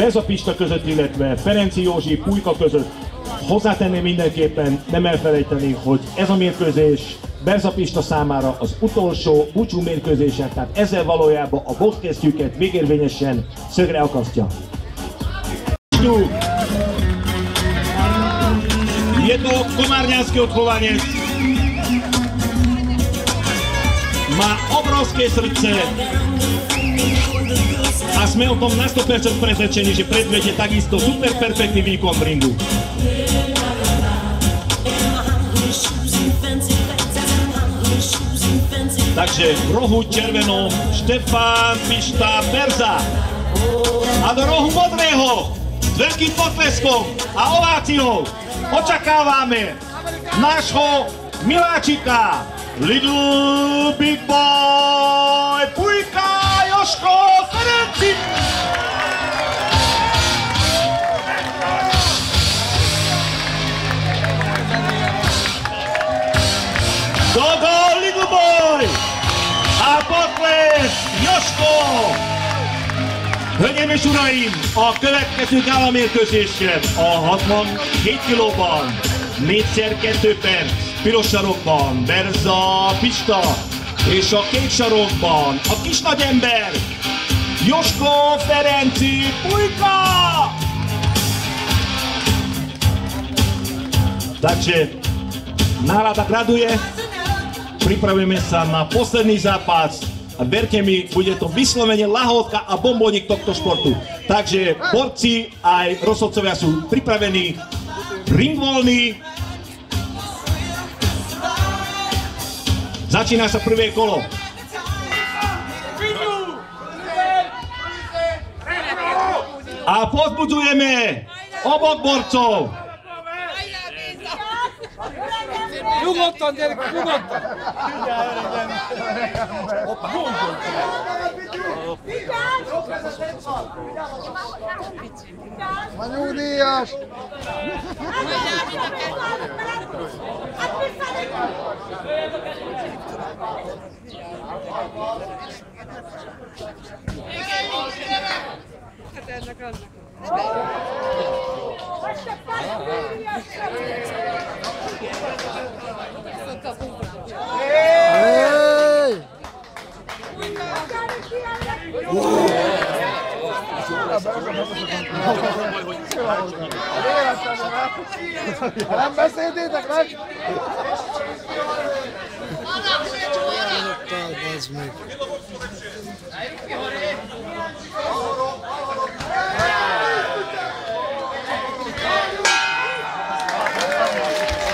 Berza Pista között, illetve Ferenci Józsi Pulyka között. Hozzátenném mindenképpen, nem elfelejteni, hogy ez a mérkőzés Berza Pista számára az utolsó búcsú mérkőzése, tehát ezzel valójában a boxkesztyűket végérvényesen szögre akasztja. Je to komárňanské odchovánec. Má obrovské srdce a sme o tom na 100% presvedčení, že predvedie takisto super perfektný výkon v ringu. Takže v rohu červenom Štefán Pišta Berza a do rohu modrého s veľkým potleskom a ováciou očakávame nášho miláčika Little Big Boy Pulyka Jožko Ferenci. Dogo Little Boy a potles Jožko. Hölgyeim és uraim, a következő gálamérkőzésen a 67 kilóban 4x2 perc piros sarokban Berza Pista és a kék sarokban a kis nagyember Jožko Ferenci Pulyka. Takže nálada graduje, pripravujeme sa na posledný zápas. A verte mi, bude to vyslovene lahôdka a bombónik tohto športu. Takže borci aj rozhodcovia sú pripravení, ring voľný. Začína sa prvé kolo. A pozbudzujeme obok borcov. Nyugodtan, gyerek, nyugodtan! A nyugdíjas! Nem beszéltétek meg?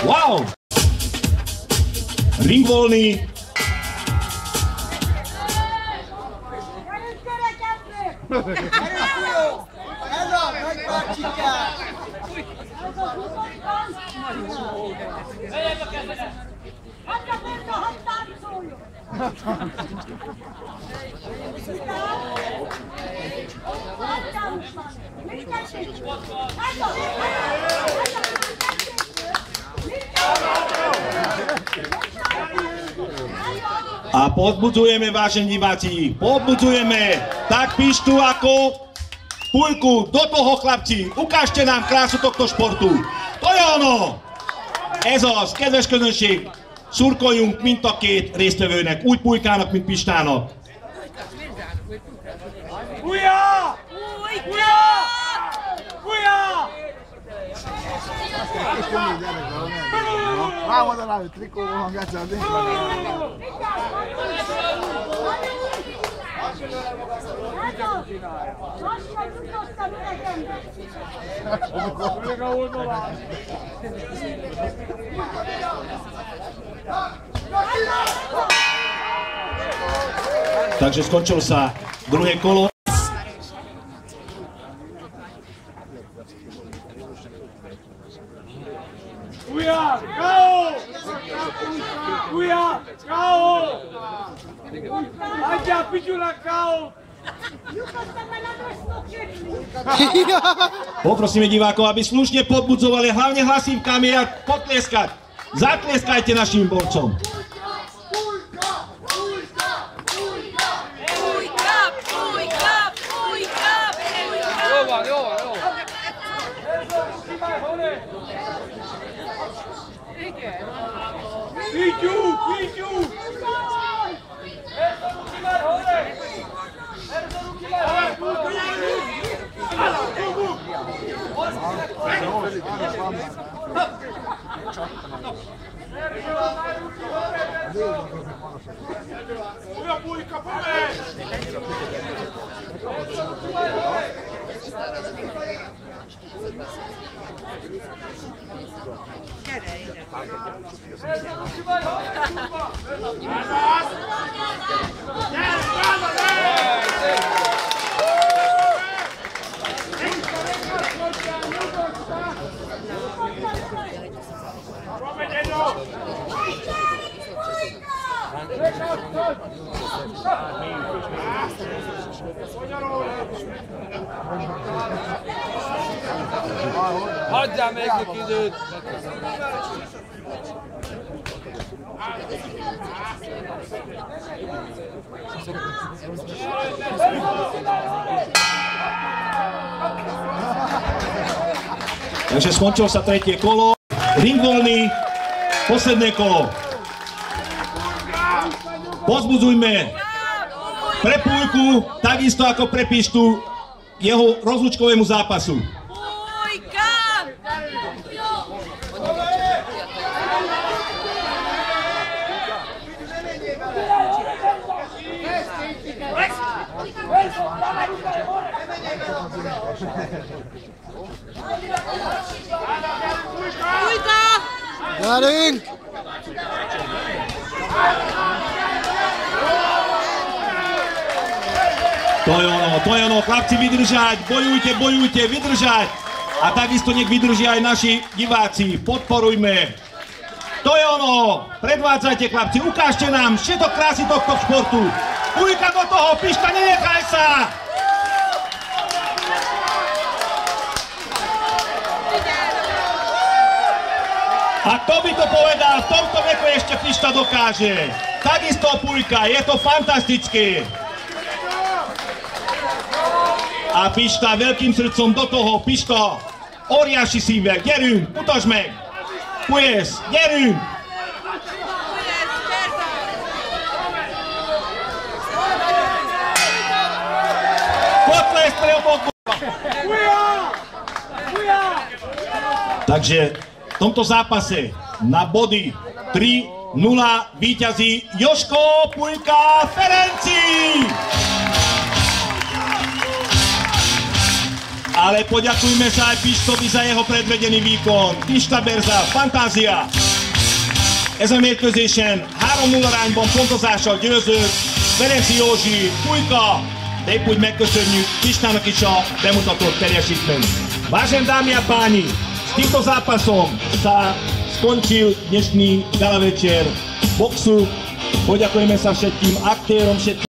Wow! Ring voľný. Ez a nagy bácsikám! A pozbudzujeme, vážení diváci, pozbudzujeme tak Pištu ako Pulyku. Do toho, chlapci, ukážte nám krásu tohto športu. To je ono! Ez az, kedves közönség, szurkoljunk mind a két résztvevőnek, úgy Pulykának, mint Pistának. Pulyka! Pulyka! Pulyka! Vamos a la de trico, vamos a hacer así. Takže skončilo sa druhé kolo. Pulyka! KO! Pulyka! KO! Aďa, pičula, KO! Poprosíme divákov, aby slušne podbudzovali, hlavne hlasívkami a potlieskať. Zatlieskajte našim borcom. Hagyjál még neki időt! Takže skončilo sa tretie kolo. Ring voľný, posledné kolo. Pozbudzujme pre Pújku, takisto ako pre Pištu, jeho rozlúčkovému zápasu. Na ring! To je ono, chlapci vydržať, bojujte, vydržať. A takisto nech vydržia aj naši diváci, podporujme. To je ono, predvádzajte chlapci, ukážte nám všetok krásy tohto športu. Pújka do toho, Pišta, nenechaj sa! A kto by to povedal, v tomto veku ešte Pišta dokáže. Takisto Pújka, je to fantastické. A Pišta veľkým srdcom do toho, Pisto, óriási szívvel, gyerünk, mutasd meg! Pujes, gyerünk! Takže v tomto zápase na body 3-0 víťazí Joško Pújka Ferenci! Ale poďakujme sa aj Pistovi za jeho predvedený výkon. Pista Berza, fantázia! Ez a mérkőzésen 3-0 arányban pontozással győzött Ferenci Józsi Pújka. De épp úgy megköszönjük Pistának is a bemutatott teljesítményt. Vážené dámy a páni, s týmto zápasom sa skončil dnešný gala večer boxu. Poďakujeme sa všetkým aktérom, všetkým